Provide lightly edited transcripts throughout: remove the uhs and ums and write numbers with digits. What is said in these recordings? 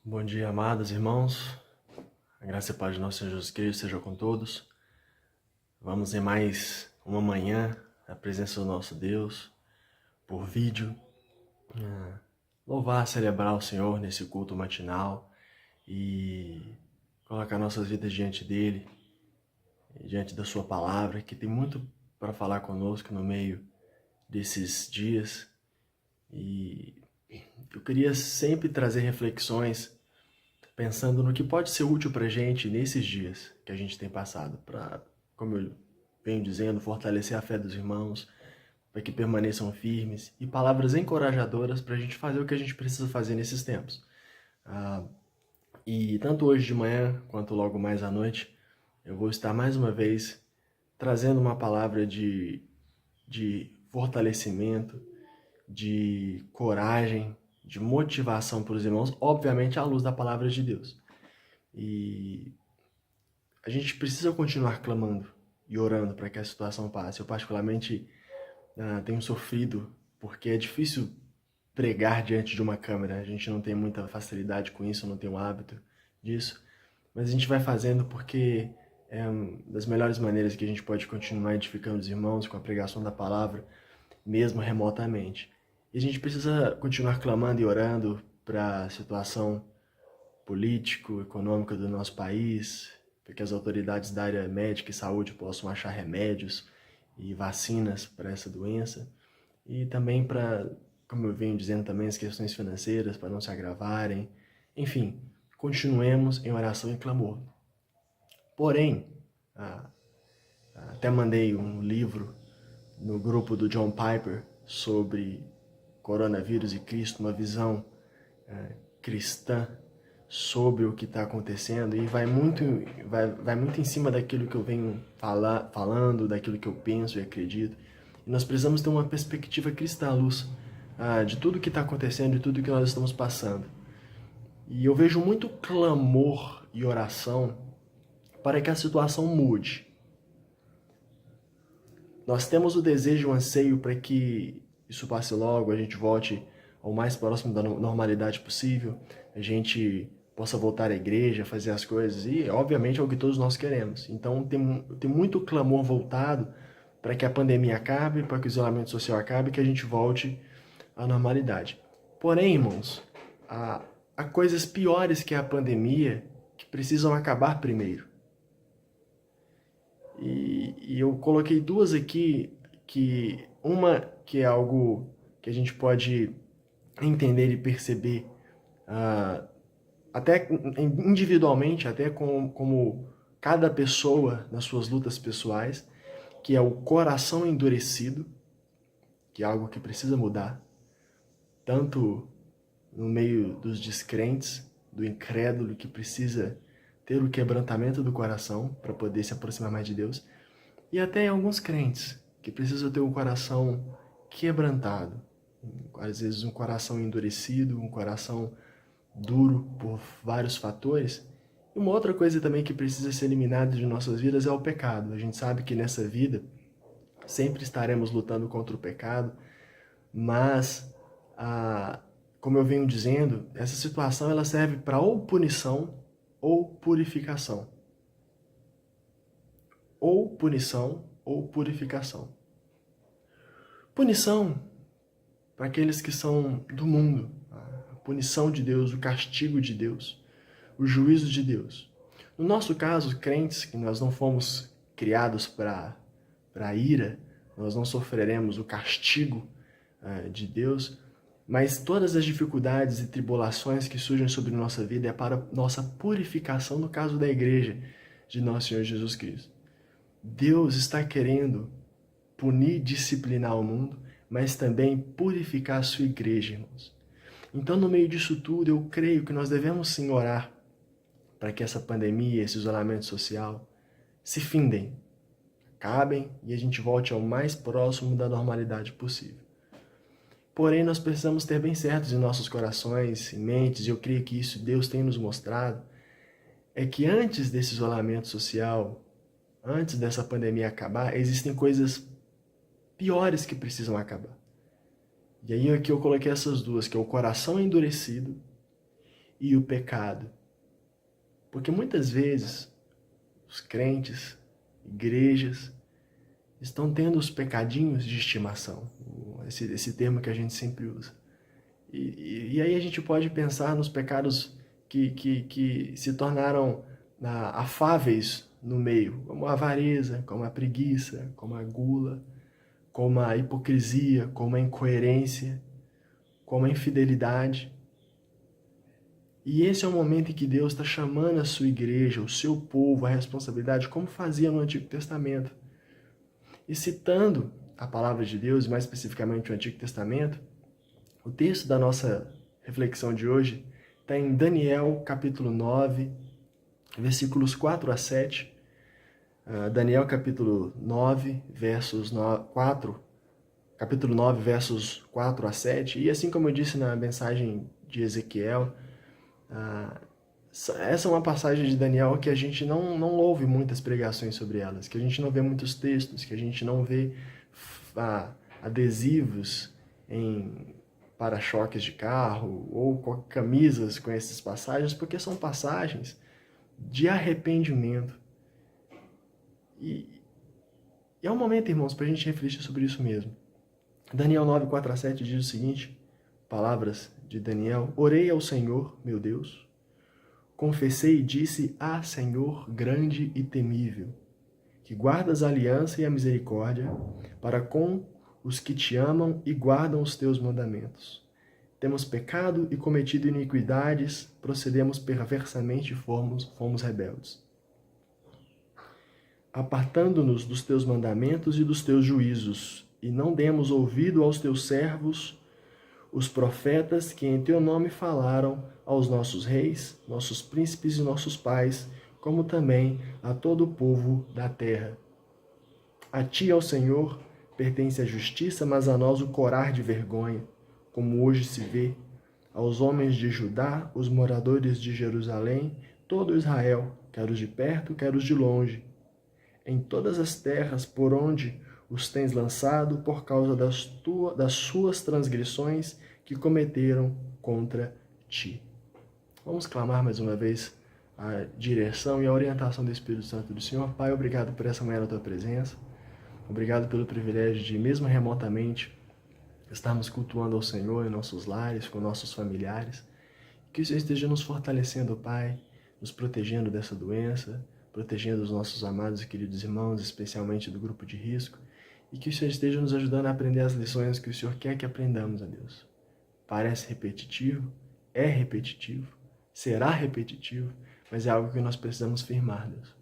Bom dia, amados irmãos. A graça e a paz de nosso Senhor Jesus Cristo seja com todos. Vamos em mais uma manhã na presença do nosso Deus, por vídeo, louvar, celebrar o Senhor nesse culto matinal e colocar nossas vidas diante dEle, diante da Sua palavra, que tem muito para falar conosco no meio desses dias. E eu queria sempre trazer reflexões pensando no que pode ser útil para a gente nesses dias que a gente tem passado, para, como eu venho dizendo, fortalecer a fé dos irmãos, para que permaneçam firmes, e palavras encorajadoras para a gente fazer o que a gente precisa fazer nesses tempos. E tanto hoje de manhã, quanto logo mais à noite, eu vou estar mais uma vez trazendo uma palavra de fortalecimento, de coragem, de motivação para os irmãos, obviamente à luz da palavra de Deus. E a gente precisa continuar clamando e orando para que a situação passe. Eu particularmente tenho sofrido porque é difícil pregar diante de uma câmera. A gente não tem muita facilidade com isso, não tem o hábito disso. Mas a gente vai fazendo porque é uma das melhores maneiras que a gente pode continuar edificando os irmãos com a pregação da palavra, mesmo remotamente. E a gente precisa continuar clamando e orando para a situação político-econômica do nosso país, para que as autoridades da área médica e saúde possam achar remédios e vacinas para essa doença. E também para, como eu venho dizendo também, as questões financeiras, para não se agravarem. Enfim, continuemos em oração e clamor. Porém, até mandei um livro no grupo do John Piper sobre coronavírus e Cristo, uma visão cristã sobre o que está acontecendo, e vai muito em cima daquilo que eu venho falando, daquilo que eu penso e acredito. E nós precisamos ter uma perspectiva cristã à luz de tudo que está acontecendo, de tudo que nós estamos passando. E eu vejo muito clamor e oração para que a situação mude. Nós temos o desejo e o anseio para que isso passe logo, a gente volte ao mais próximo da normalidade possível, a gente possa voltar à igreja, fazer as coisas, e obviamente é o que todos nós queremos. Então tem muito clamor voltado para que a pandemia acabe, para que o isolamento social acabe, que a gente volte à normalidade. Porém, irmãos, há coisas piores que a pandemia que precisam acabar primeiro. E eu coloquei duas aqui, que uma que é algo que a gente pode entender e perceber até individualmente, até como cada pessoa nas suas lutas pessoais, que é o coração endurecido, que é algo que precisa mudar, tanto no meio dos descrentes, do incrédulo que precisa ter o quebrantamento do coração para poder se aproximar mais de Deus, e até em alguns crentes que precisam ter um coração quebrantado, às vezes um coração endurecido, um coração duro por vários fatores. E uma outra coisa também que precisa ser eliminada de nossas vidas é o pecado. A gente sabe que nessa vida sempre estaremos lutando contra o pecado, mas, como eu venho dizendo, essa situação ela serve para ou punição ou purificação. Ou punição ou purificação. Punição para aqueles que são do mundo, a punição de Deus, o castigo de Deus, o juízo de Deus. No nosso caso, crentes, que nós não fomos criados para a ira, nós não sofreremos o castigo de Deus, mas todas as dificuldades e tribulações que surgem sobre nossa vida é para nossa purificação, no caso da igreja de nosso Senhor Jesus Cristo. Deus está querendo punir, disciplinar o mundo, mas também purificar a sua igreja, irmãos. Então, no meio disso tudo, eu creio que nós devemos sim orar para que essa pandemia, esse isolamento social, se findem, acabem e a gente volte ao mais próximo da normalidade possível. Porém, nós precisamos ter bem certos em nossos corações, em mentes, e eu creio que isso Deus tem nos mostrado, é que antes desse isolamento social, antes dessa pandemia acabar, existem coisas piores que precisam acabar. E aí aqui eu coloquei essas duas, que é o coração endurecido e o pecado. Porque muitas vezes os crentes, igrejas, estão tendo os pecadinhos de estimação, esse termo que a gente sempre usa. E aí a gente pode pensar nos pecados que se tornaram afáveis no meio, como a avareza, como a preguiça, como a gula, como a hipocrisia, como a incoerência, como a infidelidade. E esse é o momento em que Deus está chamando a sua igreja, o seu povo, a responsabilidade, como fazia no Antigo Testamento. E citando a palavra de Deus, mais especificamente o Antigo Testamento, o texto da nossa reflexão de hoje está em Daniel, capítulo 9, versículos 4 a 7. Daniel, capítulo 9, versos 4, capítulo 9, versos 4 a 7. E assim como eu disse na mensagem de Ezequiel, essa é uma passagem de Daniel que a gente não ouve muitas pregações sobre elas, que a gente não vê muitos textos, que a gente não vê adesivos em para-choques de carro ou camisas com essas passagens, porque são passagens de arrependimento. E é um momento, irmãos, para a gente refletir sobre isso mesmo. Daniel 9, 4 a 7 diz o seguinte, palavras de Daniel: orei ao Senhor, meu Deus, confessei e disse: Senhor grande e temível, que guardas a aliança e a misericórdia para com os que te amam e guardam os teus mandamentos. Temos pecado e cometido iniquidades, procedemos perversamente e fomos rebeldes. Apartando-nos dos teus mandamentos e dos teus juízos, e não demos ouvido aos teus servos, os profetas que em teu nome falaram aos nossos reis, nossos príncipes e nossos pais, como também a todo o povo da terra. A ti, ó Senhor, pertence a justiça, mas a nós o corar de vergonha, como hoje se vê, aos homens de Judá, os moradores de Jerusalém, todo Israel, quer os de perto, quer os de longe, em todas as terras por onde os tens lançado por causa das suas transgressões que cometeram contra ti. Vamos clamar mais uma vez a direção e a orientação do Espírito Santo do Senhor. Pai, obrigado por essa manhã da tua presença. Obrigado pelo privilégio de, mesmo remotamente, estarmos cultuando ao Senhor em nossos lares, com nossos familiares. Que o Senhor esteja nos fortalecendo, Pai, nos protegendo dessa doença, protegendo os nossos amados e queridos irmãos, especialmente do grupo de risco, e que o Senhor esteja nos ajudando a aprender as lições que o Senhor quer que aprendamos, a Deus. Parece repetitivo, é repetitivo, será repetitivo, mas é algo que nós precisamos firmar, Deus.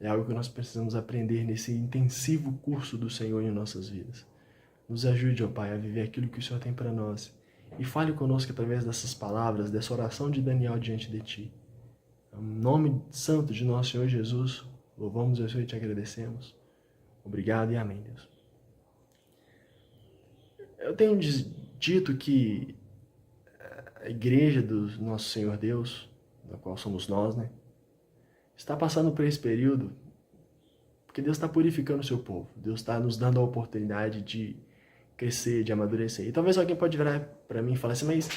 É algo que nós precisamos aprender nesse intensivo curso do Senhor em nossas vidas. Nos ajude, ó Pai, a viver aquilo que o Senhor tem para nós. E fale conosco através dessas palavras, dessa oração de Daniel diante de Ti. Em nome santo de nosso Senhor Jesus, louvamos o Senhor e te agradecemos. Obrigado e amém, Deus. Eu tenho dito que a igreja do nosso Senhor Deus, da qual somos nós, está passando por esse período porque Deus está purificando o seu povo. Deus está nos dando a oportunidade de crescer, de amadurecer. E talvez alguém pode virar para mim e falar assim, mas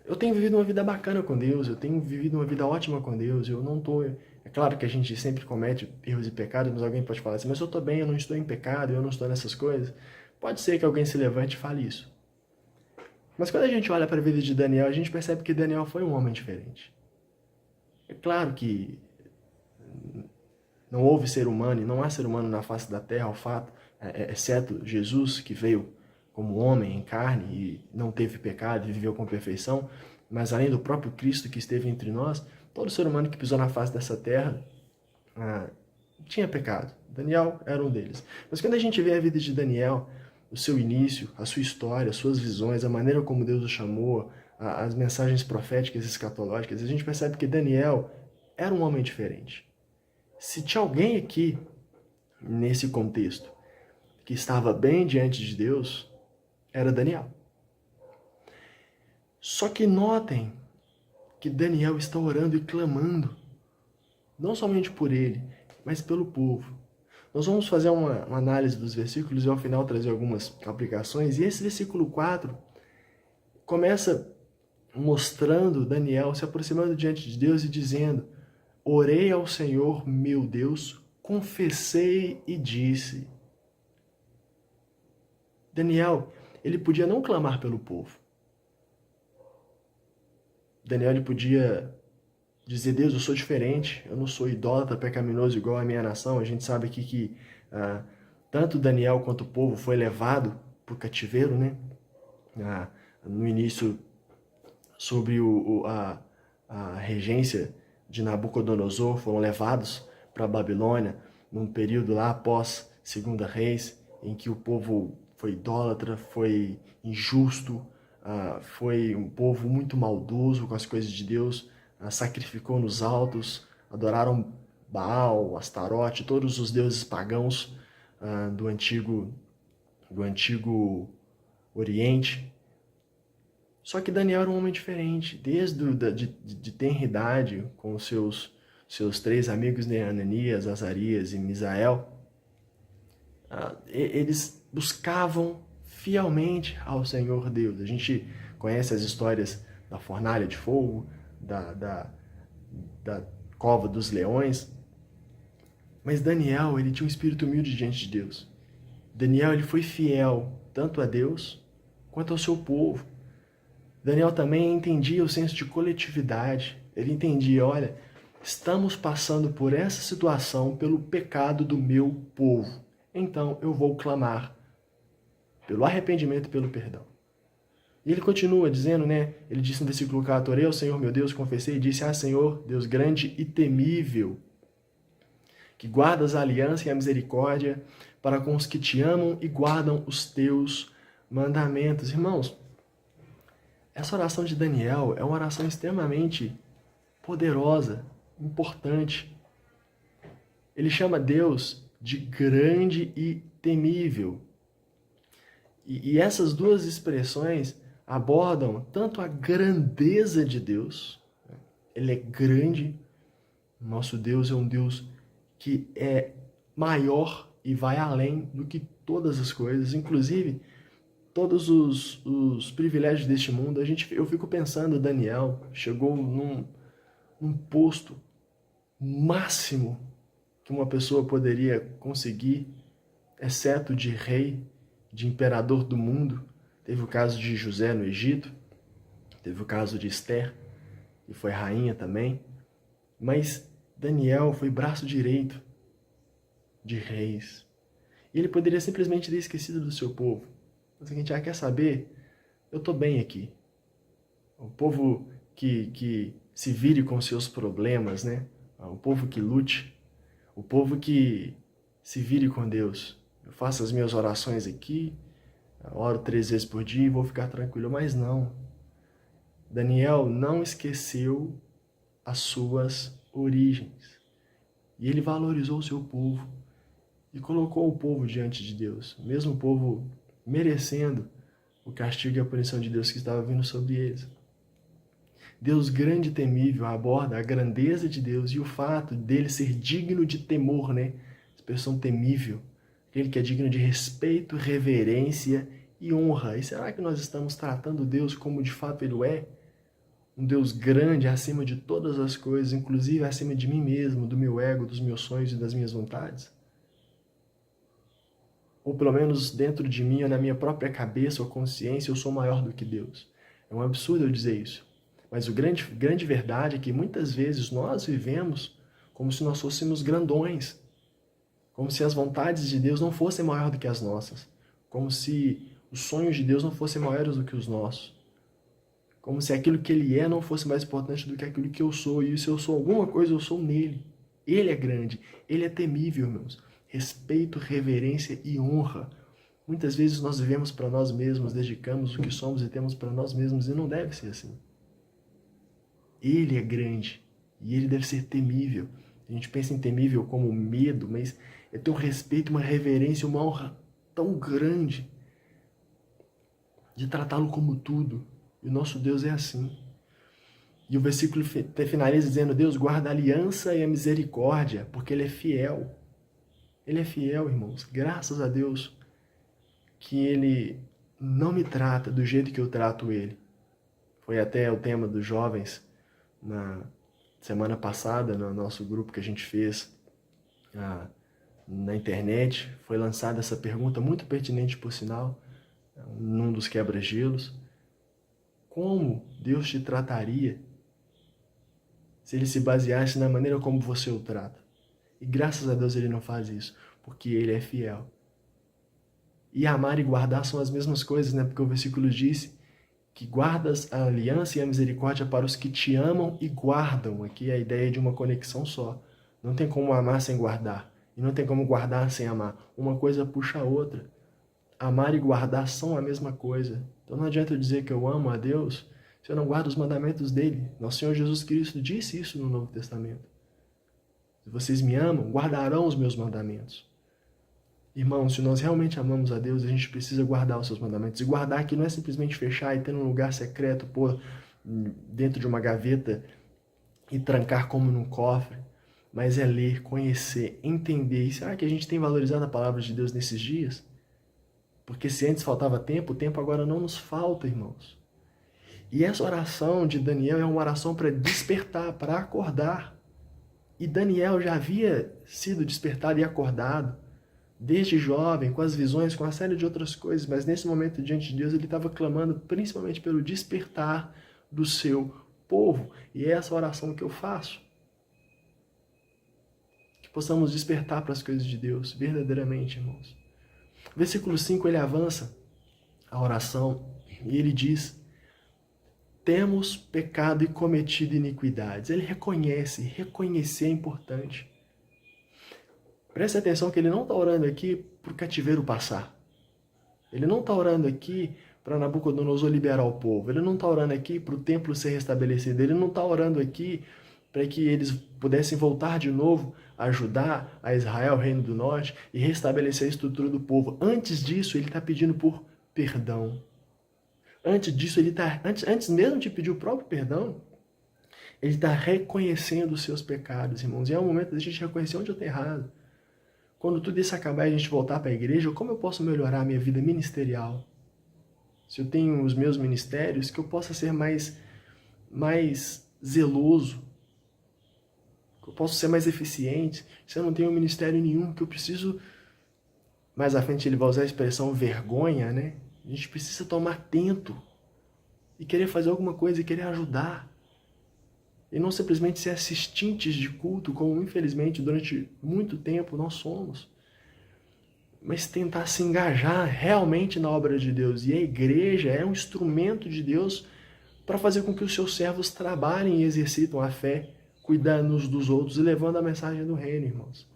eu tenho vivido uma vida bacana com Deus, eu tenho vivido uma vida ótima com Deus, eu não estou... É claro que a gente sempre comete erros e pecados, mas alguém pode falar assim, mas eu estou bem, eu não estou em pecado, eu não estou nessas coisas. Pode ser que alguém se levante e fale isso. Mas quando a gente olha para a vida de Daniel, a gente percebe que Daniel foi um homem diferente. É claro que não houve ser humano, e não há ser humano na face da terra, ao fato, exceto Jesus, que veio como homem em carne e não teve pecado e viveu com perfeição, mas além do próprio Cristo que esteve entre nós, todo ser humano que pisou na face dessa terra tinha pecado. Daniel era um deles. Mas quando a gente vê a vida de Daniel, o seu início, a sua história, as suas visões, a maneira como Deus o chamou, as mensagens proféticas e escatológicas, a gente percebe que Daniel era um homem diferente. Se tinha alguém aqui, nesse contexto, que estava bem diante de Deus, era Daniel. Só que notem que Daniel está orando e clamando, não somente por ele, mas pelo povo. Nós vamos fazer uma análise dos versículos e ao final trazer algumas aplicações. E esse versículo 4 começa mostrando Daniel se aproximando diante de Deus e dizendo: orei ao Senhor meu Deus, confessei e disse. Daniel, ele podia não clamar pelo povo. Daniel, ele podia dizer: Deus, eu sou diferente, eu não sou idólatra, pecaminoso igual a minha nação. A gente sabe aqui que tanto Daniel quanto o povo foi levado para o cativeiro, né? No início, sobre a regência de Nabucodonosor, foram levados para a Babilônia, num período lá após Segunda Reis, em que o povo foi idólatra, foi injusto, foi um povo muito maldoso com as coisas de Deus, sacrificou nos altos, adoraram Baal, Astarote, todos os deuses pagãos do antigo Oriente. Só que Daniel era um homem diferente, desde de tenra idade, com os seus 3 amigos, né, Ananias, Azarias e Misael. Eles buscavam fielmente ao Senhor Deus. A gente conhece as histórias da fornalha de fogo, da cova dos leões, mas Daniel, ele tinha um espírito humilde diante de Deus. Daniel, ele foi fiel tanto a Deus quanto ao seu povo. Daniel também entendia o senso de coletividade. Ele entendia: olha, estamos passando por essa situação pelo pecado do meu povo. Então eu vou clamar pelo arrependimento e pelo perdão. E ele continua dizendo, né? Ele disse no versículo 4: orei ao Senhor meu Deus, confessei e disse: Senhor, Deus grande e temível, que guardas a aliança e a misericórdia para com os que te amam e guardam os teus mandamentos. Irmãos, essa oração de Daniel é uma oração extremamente poderosa, importante. Ele chama Deus de grande e temível. E essas duas expressões abordam tanto a grandeza de Deus, ele é grande, nosso Deus é um Deus que é maior e vai além do que todas as coisas, inclusive todos os privilégios deste mundo. Eu fico pensando, Daniel chegou num posto máximo que uma pessoa poderia conseguir, exceto de rei, de imperador do mundo. Teve o caso de José no Egito, teve o caso de Esther, que foi rainha também, mas Daniel foi braço direito de reis. E ele poderia simplesmente ter esquecido do seu povo. O seguinte: quer saber? Eu estou bem aqui. O povo que se vire com seus problemas, né? O povo que lute, o povo que se vire com Deus. Eu faço as minhas orações aqui, oro 3 vezes por dia e vou ficar tranquilo. Mas não. Daniel não esqueceu as suas origens. E ele valorizou o seu povo e colocou o povo diante de Deus, mesmo o povo merecendo o castigo e a punição de Deus que estava vindo sobre eles. Deus grande e temível aborda a grandeza de Deus e o fato dele ser digno de temor, né? Expressão temível. Aquele que é digno de respeito, reverência e honra. E será que nós estamos tratando Deus como de fato Ele é? Um Deus grande acima de todas as coisas, inclusive acima de mim mesmo, do meu ego, dos meus sonhos e das minhas vontades? Ou pelo menos dentro de mim, ou na minha própria cabeça ou consciência, eu sou maior do que Deus. É um absurdo eu dizer isso. Mas a grande verdade é que muitas vezes nós vivemos como se nós fôssemos grandões. Como se as vontades de Deus não fossem maiores do que as nossas. Como se os sonhos de Deus não fossem maiores do que os nossos. Como se aquilo que Ele é não fosse mais importante do que aquilo que eu sou. E se eu sou alguma coisa, eu sou nele. Ele é grande, Ele é temível, irmãos. Respeito, reverência e honra. Muitas vezes nós vivemos para nós mesmos, dedicamos o que somos e temos para nós mesmos, e não deve ser assim. Ele é grande e ele deve ser temível. A gente pensa em temível como medo, mas é ter um respeito, uma reverência, uma honra tão grande de tratá-lo como tudo. E o nosso Deus é assim. E o versículo finaliza dizendo: Deus guarda a aliança e a misericórdia, porque Ele é fiel. Ele é fiel, irmãos. Graças a Deus que Ele não me trata do jeito que eu trato Ele. Foi até o tema dos jovens na semana passada, no nosso grupo que a gente fez na internet. Foi lançada essa pergunta, muito pertinente por sinal, num dos quebra-gelos. Como Deus te trataria se Ele se baseasse na maneira como você o trata? E graças a Deus Ele não faz isso, porque Ele é fiel. E amar e guardar são as mesmas coisas, né? Porque o versículo diz que guardas a aliança e a misericórdia para os que te amam e guardam. Aqui é a ideia de uma conexão só. Não tem como amar sem guardar. E não tem como guardar sem amar. Uma coisa puxa a outra. Amar e guardar são a mesma coisa. Então não adianta eu dizer que eu amo a Deus se eu não guardo os mandamentos dele. Nosso Senhor Jesus Cristo disse isso no Novo Testamento. Se vocês me amam, guardarão os meus mandamentos. Irmãos, se nós realmente amamos a Deus, a gente precisa guardar os seus mandamentos. E guardar aqui não é simplesmente fechar e ter um lugar secreto, pôr dentro de uma gaveta e trancar como num cofre. Mas é ler, conhecer, entender. E será que a gente tem valorizado a palavra de Deus nesses dias? Porque se antes faltava tempo, o tempo agora não nos falta, irmãos. E essa oração de Daniel é uma oração para despertar, para acordar. E Daniel já havia sido despertado e acordado desde jovem, com as visões, com uma série de outras coisas, mas nesse momento diante de Deus ele estava clamando principalmente pelo despertar do seu povo. E é essa oração que eu faço. Que possamos despertar para as coisas de Deus, verdadeiramente, irmãos. Versículo 5, ele avança a oração e ele diz: temos pecado e cometido iniquidades. Ele reconhece, reconhecer é importante. Preste atenção que ele não está orando aqui para o cativeiro passar. Ele não está orando aqui para Nabucodonosor liberar o povo. Ele não está orando aqui para o templo ser restabelecido. Ele não está orando aqui para que eles pudessem voltar de novo a ajudar a Israel, o reino do norte, e restabelecer a estrutura do povo. Antes disso, ele está pedindo por perdão. Antes disso, antes mesmo de pedir o próprio perdão, ele está reconhecendo os seus pecados, irmãos. E é o momento da gente reconhecer onde eu estou errado. Quando tudo isso acabar e a gente voltar para a igreja, como eu posso melhorar a minha vida ministerial? Se eu tenho os meus ministérios, que eu possa ser mais zeloso, que eu possa ser mais eficiente. Se eu não tenho ministério nenhum, que eu preciso... Mais à frente ele vai usar a expressão vergonha, né? A gente precisa tomar tento e querer fazer alguma coisa e querer ajudar. E não simplesmente ser assistentes de culto, como infelizmente durante muito tempo nós somos. Mas tentar se engajar realmente na obra de Deus. E a igreja é um instrumento de Deus para fazer com que os seus servos trabalhem e exercitam a fé, cuidando uns dos outros e levando a mensagem do reino, irmãos.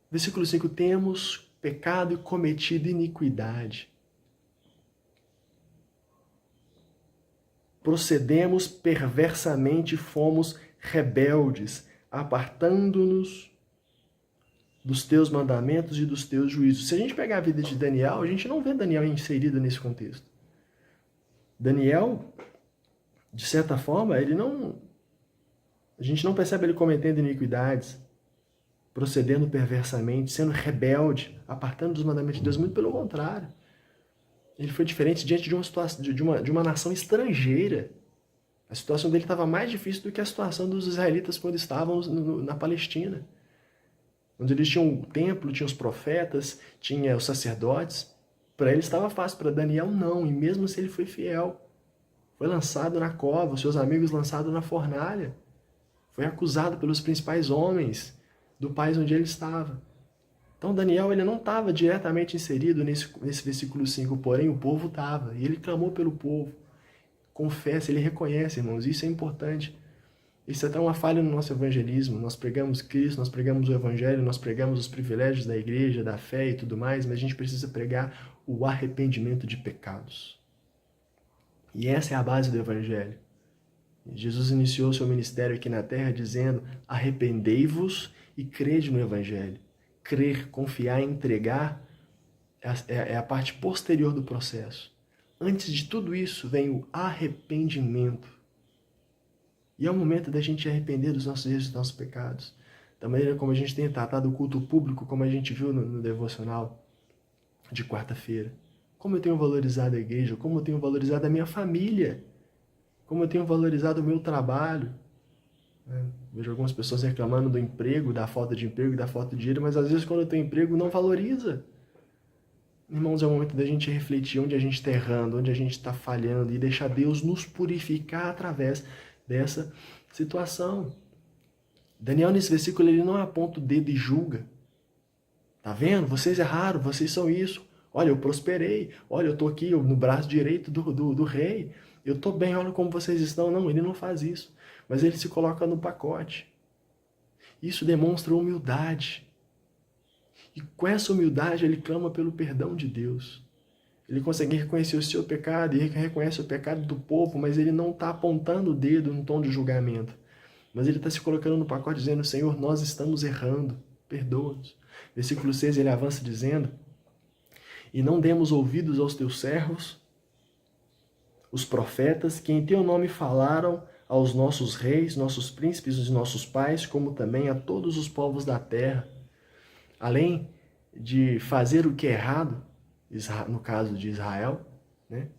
Versículo 5, temos pecado e cometido iniquidade. Procedemos perversamente, fomos rebeldes, apartando-nos dos teus mandamentos e dos teus juízos. Se a gente pegar a vida de Daniel, a gente não vê Daniel inserido nesse contexto. Daniel, de certa forma, a gente não percebe ele cometendo iniquidades, procedendo perversamente, sendo rebelde, apartando dos mandamentos de Deus, muito pelo contrário. Ele foi diferente diante de uma situação, de uma nação estrangeira. A situação dele estava mais difícil do que a situação dos israelitas quando estavam na Palestina. Onde eles tinham o templo, tinham os profetas, tinha os sacerdotes. Para ele estava fácil, para Daniel não. E mesmo assim ele foi fiel. Foi lançado na cova, os seus amigos lançados na fornalha. Foi acusado pelos principais homens do país onde ele estava. Então Daniel ele não estava diretamente inserido nesse versículo 5, porém o povo estava, e ele clamou pelo povo, confessa, ele reconhece, irmãos, isso é importante. Isso é até uma falha no nosso evangelismo, nós pregamos Cristo, nós pregamos o evangelho, nós pregamos os privilégios da igreja, da fé e tudo mais, mas a gente precisa pregar o arrependimento de pecados. E essa é a base do evangelho. Jesus iniciou seu ministério aqui na terra dizendo: arrependei-vos e crede no evangelho. Crer, confiar, entregar é a parte posterior do processo. Antes de tudo isso vem o arrependimento. E é o momento da gente arrepender dos nossos erros e dos nossos pecados. Da maneira como a gente tem tratado o culto público, como a gente viu no devocional de quarta-feira. como eu tenho valorizado a igreja, como eu tenho valorizado a minha família, como eu tenho valorizado o meu trabalho. Vejo algumas pessoas reclamando do emprego, da falta de emprego, da falta de dinheiro, mas às vezes quando tem emprego não valoriza. Irmãos, é o momento da gente refletir onde a gente está errando, onde a gente está falhando e deixar Deus nos purificar através dessa situação. Daniel, nesse versículo, ele não aponta o dedo e julga. Tá vendo? Vocês erraram, vocês são isso. Olha, eu prosperei. Olha, eu estou aqui no braço direito do rei. Eu estou bem, olha como vocês estão. Não, ele não faz isso. Mas ele se coloca no pacote. Isso demonstra humildade. E com essa humildade ele clama pelo perdão de Deus. Ele consegue reconhecer o seu pecado e reconhece o pecado do povo, mas ele não está apontando o dedo no tom de julgamento. Mas ele está se colocando no pacote dizendo, Senhor, nós estamos errando, perdoa-nos. Versículo 6, ele avança dizendo, e não demos ouvidos aos teus servos, os profetas, que em teu nome falaram aos nossos reis, nossos príncipes e nossos pais, como também a todos os povos da terra. Além de fazer o que é errado, no caso de Israel, né?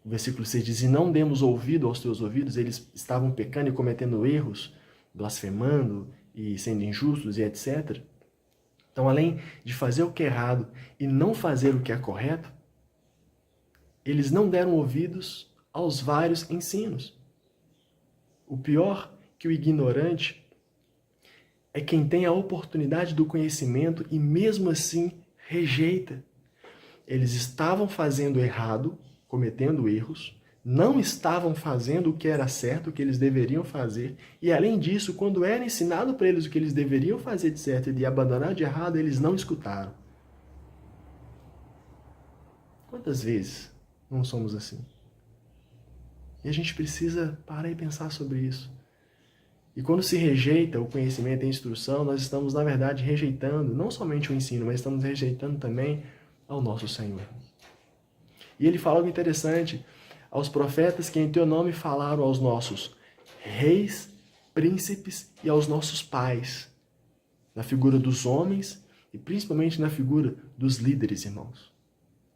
O versículo 6 diz, e não demos ouvido aos teus ouvidos, eles estavam pecando e cometendo erros, blasfemando e sendo injustos e etc. Então, além de fazer o que é errado e não fazer o que é correto, eles não deram ouvidos aos vários ensinos. O pior que o ignorante é quem tem a oportunidade do conhecimento e mesmo assim rejeita. Eles estavam fazendo errado, cometendo erros, não estavam fazendo o que era certo, o que eles deveriam fazer, e além disso, quando era ensinado para eles o que eles deveriam fazer de certo e de abandonar de errado, eles não escutaram. Quantas vezes não somos assim? E a gente precisa parar e pensar sobre isso. E quando se rejeita o conhecimento e a instrução, nós estamos, na verdade, rejeitando não somente o ensino, mas estamos rejeitando também ao nosso Senhor. E ele fala algo interessante, aos profetas que em teu nome falaram aos nossos reis, príncipes e aos nossos pais, na figura dos homens e principalmente na figura dos líderes, irmãos.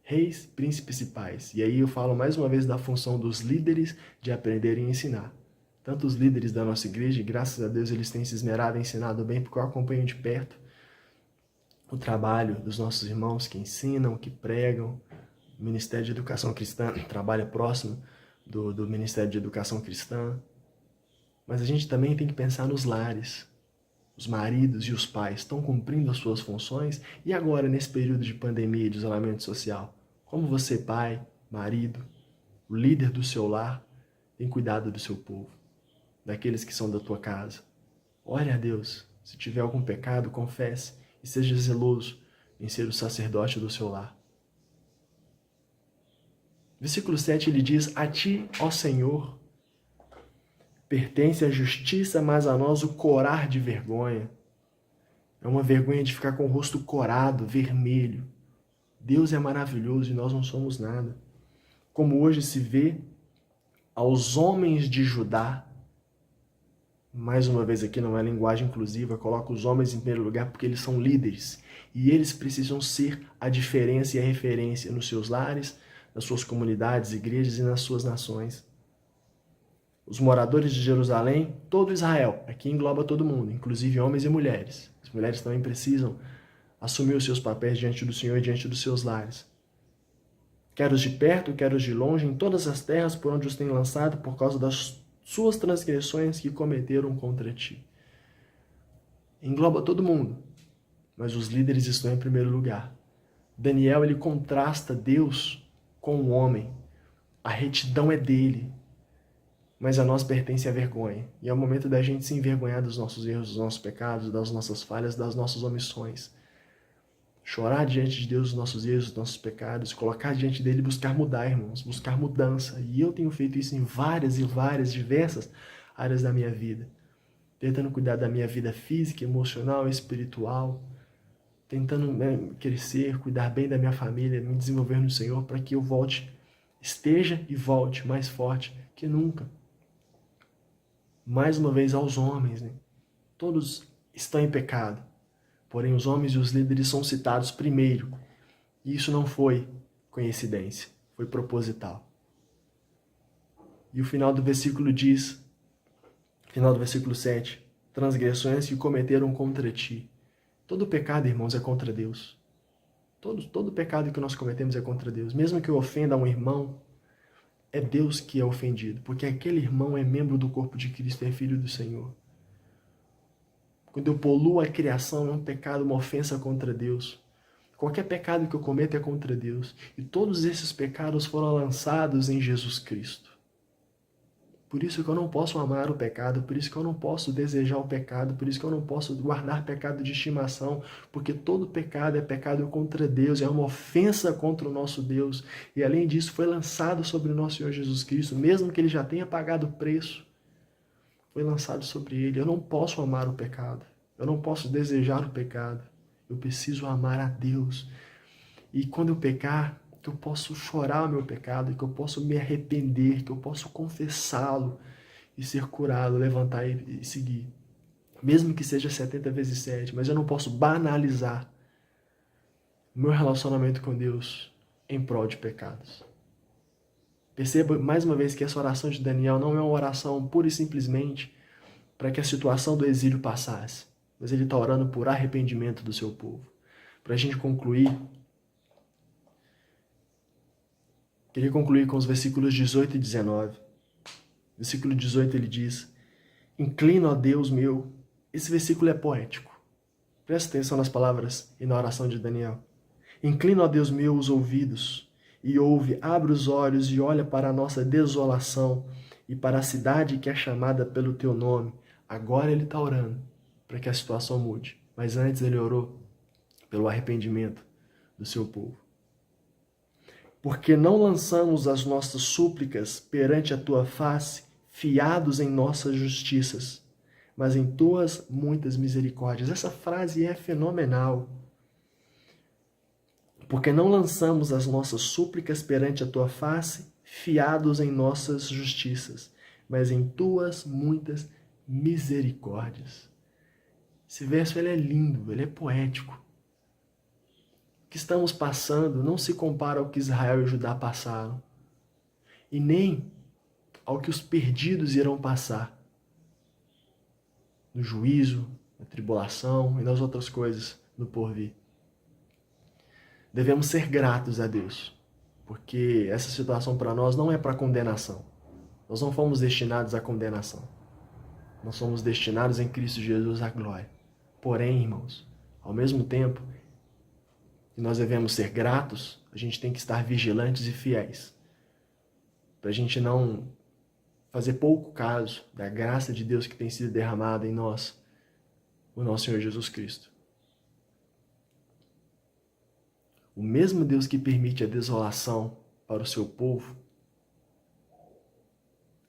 Reis, príncipes e pais. E aí eu falo mais uma vez da função dos líderes de aprender e ensinar. Tanto os líderes da nossa igreja, e graças a Deus eles têm se esmerado e ensinado bem, porque eu acompanho de perto o trabalho dos nossos irmãos que ensinam, que pregam. O Ministério de Educação Cristã trabalha próximo do Ministério de Educação Cristã. Mas a gente também tem que pensar nos lares. Os maridos e os pais estão cumprindo as suas funções? E agora, nesse período de pandemia e de isolamento social? Como você, pai, marido, o líder do seu lar, tem cuidado do seu povo, daqueles que são da tua casa? Ore a Deus. Se tiver algum pecado, confesse e seja zeloso em ser o sacerdote do seu lar. Versículo 7, ele diz, a ti, ó Senhor, pertence a justiça, mas a nós o corar de vergonha. É uma vergonha de ficar com o rosto corado, vermelho. Deus é maravilhoso e nós não somos nada. Como hoje se vê aos homens de Judá, mais uma vez aqui não é linguagem inclusiva, coloca os homens em primeiro lugar porque eles são líderes. E eles precisam ser a diferença e a referência nos seus lares, nas suas comunidades, igrejas e nas suas nações. Os moradores de Jerusalém, todo Israel, aqui engloba todo mundo, inclusive homens e mulheres. As mulheres também precisam assumir os seus papéis diante do Senhor e diante dos seus lares. Quer os de perto, quer os de longe, em todas as terras por onde os tem lançado, por causa das suas transgressões que cometeram contra ti. Engloba todo mundo, mas os líderes estão em primeiro lugar. Daniel, ele contrasta Deus com o homem. A retidão é dele, mas a nós pertence a vergonha. E é o momento da gente se envergonhar dos nossos erros, dos nossos pecados, das nossas falhas, das nossas omissões. Chorar diante de Deus os nossos erros, os nossos pecados, colocar diante dele e buscar mudar, irmãos, buscar mudança. E eu tenho feito isso em várias e várias, diversas áreas da minha vida. Tentando cuidar da minha vida física, emocional, espiritual, tentando crescer, cuidar bem da minha família, me desenvolver no Senhor para que eu esteja e volte mais forte que nunca. Mais uma vez aos homens, né? Todos estão em pecado, porém os homens e os líderes são citados primeiro. E isso não foi coincidência, foi proposital. E o final do versículo diz, final do versículo 7, transgressões que cometeram contra ti. Todo pecado, irmãos, é contra Deus. Todo pecado que nós cometemos é contra Deus. Mesmo que eu ofenda um irmão, é Deus que é ofendido, porque aquele irmão é membro do corpo de Cristo, é filho do Senhor. Quando eu poluo a criação, é um pecado, uma ofensa contra Deus. Qualquer pecado que eu cometo é contra Deus. E todos esses pecados foram lançados em Jesus Cristo. Por isso que eu não posso amar o pecado, por isso que eu não posso desejar o pecado, por isso que eu não posso guardar pecado de estimação, porque todo pecado é pecado contra Deus, é uma ofensa contra o nosso Deus. E além disso, foi lançado sobre o nosso Senhor Jesus Cristo, mesmo que ele já tenha pagado o preço, foi lançado sobre ele. Eu não posso amar o pecado, eu não posso desejar o pecado, eu preciso amar a Deus. E quando eu pecar, que eu posso chorar o meu pecado, que eu posso me arrepender, que eu posso confessá-lo e ser curado, levantar e seguir. Mesmo que seja 70 vezes 7, mas eu não posso banalizar o meu relacionamento com Deus em prol de pecados. Perceba mais uma vez que essa oração de Daniel não é uma oração pura e simplesmente para que a situação do exílio passasse, mas ele está orando por arrependimento do seu povo. Para a gente concluir, queria concluir com os versículos 18 e 19. Versículo 18 ele diz: Inclina, ó Deus meu. Esse versículo é poético. Presta atenção nas palavras e na oração de Daniel. Inclina, ó Deus meu, os ouvidos e ouve, abre os olhos e olha para a nossa desolação e para a cidade que é chamada pelo teu nome. Agora ele está orando para que a situação mude. Mas antes ele orou pelo arrependimento do seu povo. Porque não lançamos as nossas súplicas perante a tua face, fiados em nossas justiças, mas em tuas muitas misericórdias. Essa frase é fenomenal. Porque não lançamos as nossas súplicas perante a tua face, fiados em nossas justiças, mas em tuas muitas misericórdias. Esse verso ele é lindo, ele é poético. O que estamos passando não se compara ao que Israel e Judá passaram, e nem ao que os perdidos irão passar no juízo, na tribulação e nas outras coisas no porvir. Devemos ser gratos a Deus, porque essa situação para nós não é para condenação. Nós não fomos destinados à condenação. Nós somos destinados em Cristo Jesus à glória. Porém, irmãos, ao mesmo tempo que nós devemos ser gratos, a gente tem que estar vigilantes e fiéis, para a gente não fazer pouco caso da graça de Deus que tem sido derramada em nós, o nosso Senhor Jesus Cristo. O mesmo Deus que permite a desolação para o seu povo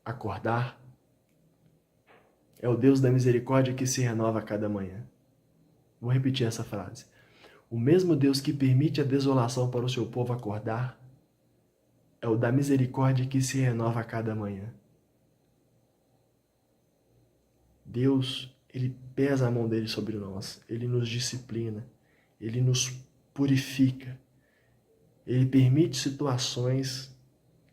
acordar, é o Deus da misericórdia que se renova a cada manhã. Vou repetir essa frase. O mesmo Deus que permite a desolação para o seu povo acordar, é o da misericórdia que se renova a cada manhã. Deus, ele pesa a mão dele sobre nós, ele nos disciplina, ele nos purifica, ele permite situações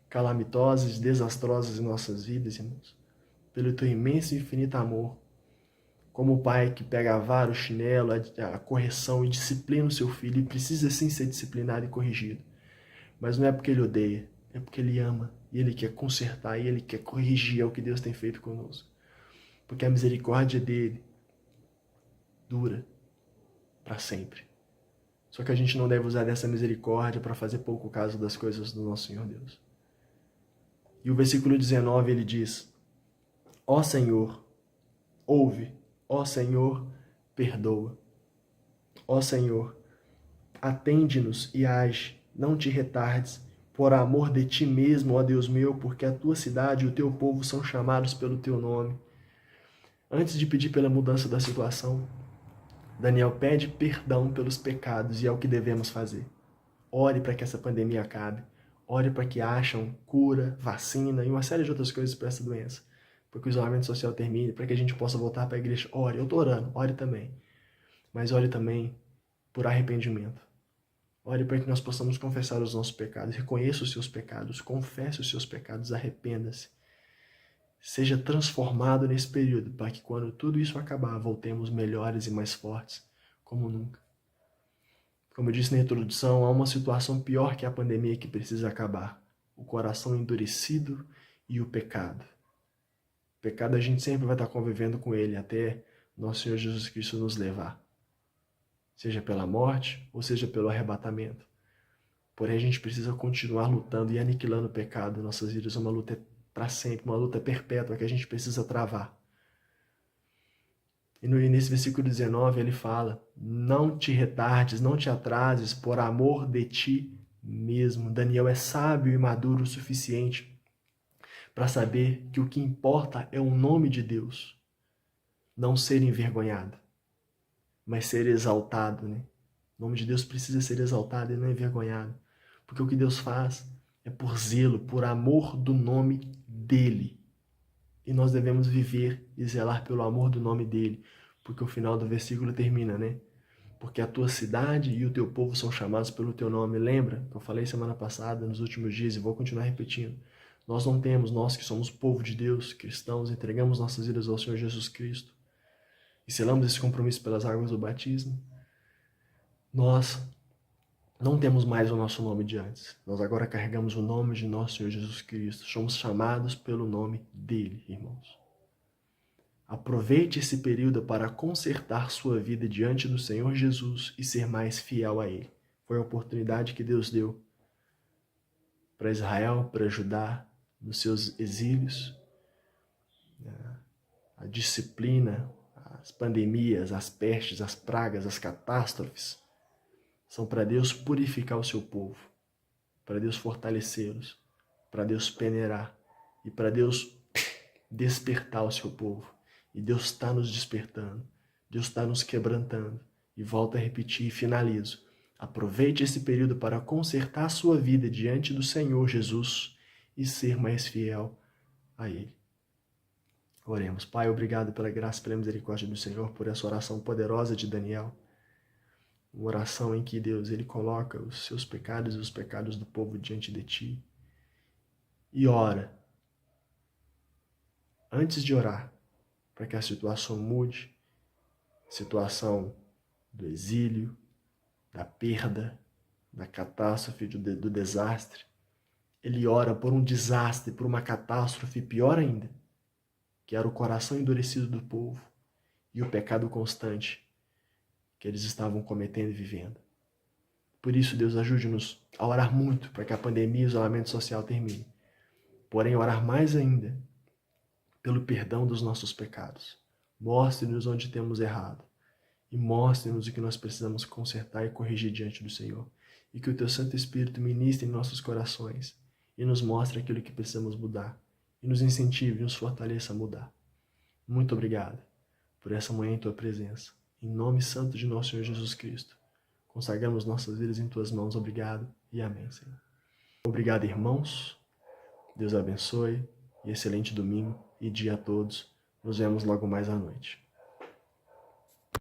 calamitosas, desastrosas em nossas vidas, irmãos, pelo teu imenso e infinito amor, como o pai que pega a vara, o chinelo, a correção e disciplina o seu filho, e precisa sim ser disciplinado e corrigido, mas não é porque ele odeia, é porque ele ama, e ele quer consertar, e ele quer corrigir, é o que Deus tem feito conosco, porque a misericórdia dele dura para sempre. Só que a gente não deve usar dessa misericórdia para fazer pouco caso das coisas do nosso Senhor Deus. E o versículo 19 ele diz: Ó Senhor, ouve, ó Senhor, perdoa. Ó Senhor, atende-nos e age, não te retardes, por amor de ti mesmo, ó Deus meu, porque a tua cidade e o teu povo são chamados pelo teu nome. Antes de pedir pela mudança da situação, Daniel pede perdão pelos pecados e é o que devemos fazer. Ore para que essa pandemia acabe. Ore para que acham cura, vacina e uma série de outras coisas para essa doença. Para que o isolamento social termine, para que a gente possa voltar para a igreja. Ore, eu estou orando, ore também. Mas ore também por arrependimento. Ore para que nós possamos confessar os nossos pecados. Reconheça os seus pecados, confesse os seus pecados, arrependa-se. Seja transformado nesse período, para que quando tudo isso acabar, voltemos melhores e mais fortes, como nunca. Como eu disse na introdução, há uma situação pior que a pandemia que precisa acabar. O coração endurecido e o pecado. O pecado a gente sempre vai estar convivendo com ele até nosso Senhor Jesus Cristo nos levar. Seja pela morte ou seja pelo arrebatamento. Porém, a gente precisa continuar lutando e aniquilando o pecado em nossas vidas. É uma luta para sempre, uma luta perpétua que a gente precisa travar. E nesse versículo 19 ele fala: não te retardes, não te atrases por amor de ti mesmo. Daniel é sábio e maduro o suficiente para saber que o que importa é o nome de Deus. Não ser envergonhado, mas ser exaltado, né? O nome de Deus precisa ser exaltado e não envergonhado. Porque o que Deus faz é por zelo, por amor do nome dele. E nós devemos viver e zelar pelo amor do nome dele. Porque o final do versículo termina, né? Porque a tua cidade e o teu povo são chamados pelo teu nome. Lembra que eu falei semana passada, nos últimos dias, e vou continuar repetindo. Nós não temos, nós que somos povo de Deus, cristãos, entregamos nossas vidas ao Senhor Jesus Cristo e selamos esse compromisso pelas águas do batismo. Nós não temos mais o nosso nome de antes. Nós agora carregamos o nome de nosso Senhor Jesus Cristo. Somos chamados pelo nome dele, irmãos. Aproveite esse período para consertar sua vida diante do Senhor Jesus e ser mais fiel a ele. Foi a oportunidade que Deus deu para Israel, para Judá, nos seus exílios. A disciplina, as pandemias, as pestes, as pragas, as catástrofes são para Deus purificar o seu povo, para Deus fortalecê-los, para Deus peneirar e para Deus despertar o seu povo. E Deus está nos despertando, Deus está nos quebrantando. E volto a repetir e finalizo. Aproveite esse período para consertar a sua vida diante do Senhor Jesus e ser mais fiel a Ele. Oremos. Pai, obrigado pela graça e pela misericórdia do Senhor, por essa oração poderosa de Daniel. Uma oração em que Deus, Ele coloca os seus pecados e os pecados do povo diante de Ti. E ora, antes de orar, para que a situação mude, situação do exílio, da perda, da catástrofe, do desastre. Ele ora por um desastre, por uma catástrofe pior ainda, que era o coração endurecido do povo e o pecado constante que eles estavam cometendo e vivendo. Por isso, Deus, ajude-nos a orar muito para que a pandemia e o isolamento social termine. Porém, orar mais ainda pelo perdão dos nossos pecados. Mostre-nos onde temos errado e mostre-nos o que nós precisamos consertar e corrigir diante do Senhor. E que o Teu Santo Espírito ministre em nossos corações e nos mostre aquilo que precisamos mudar e nos incentive e nos fortaleça a mudar. Muito obrigado por essa manhã em Tua presença. Em nome santo de nosso Senhor Jesus Cristo, consagramos nossas vidas em Tuas mãos. Obrigado e amém, Senhor. Obrigado, irmãos. Deus abençoe e excelente domingo e dia a todos. Nos vemos logo mais à noite.